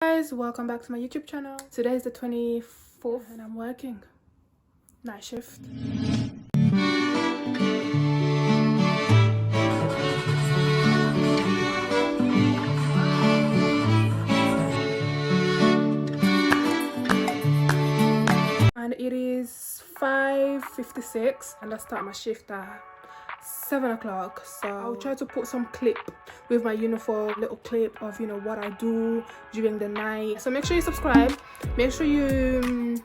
Guys, welcome back to my YouTube channel. Today is the 24th and I'm working night shift. And it is 5:56 and I start my shift at 7 o'clock. So I'll try to put some clip with my uniform, little clip of what I do during the night. So make sure you subscribe, make sure you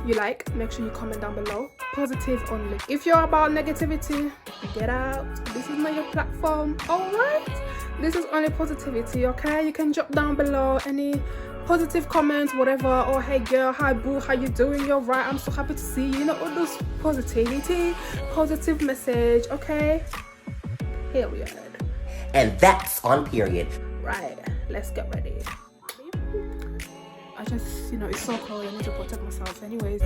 like, make sure you comment down below. Positive only. If you're about negativity, get out. This is not your platform. All right, this is only positivity. Okay, you can drop down below any positive comments, whatever. Oh, hey girl, hi boo, how you doing? You're right, I'm so happy to see you. All those positivity, positive message. Okay, here we are. And that's on period. Right, let's get ready. I just, it's so cold. I need to protect myself anyways.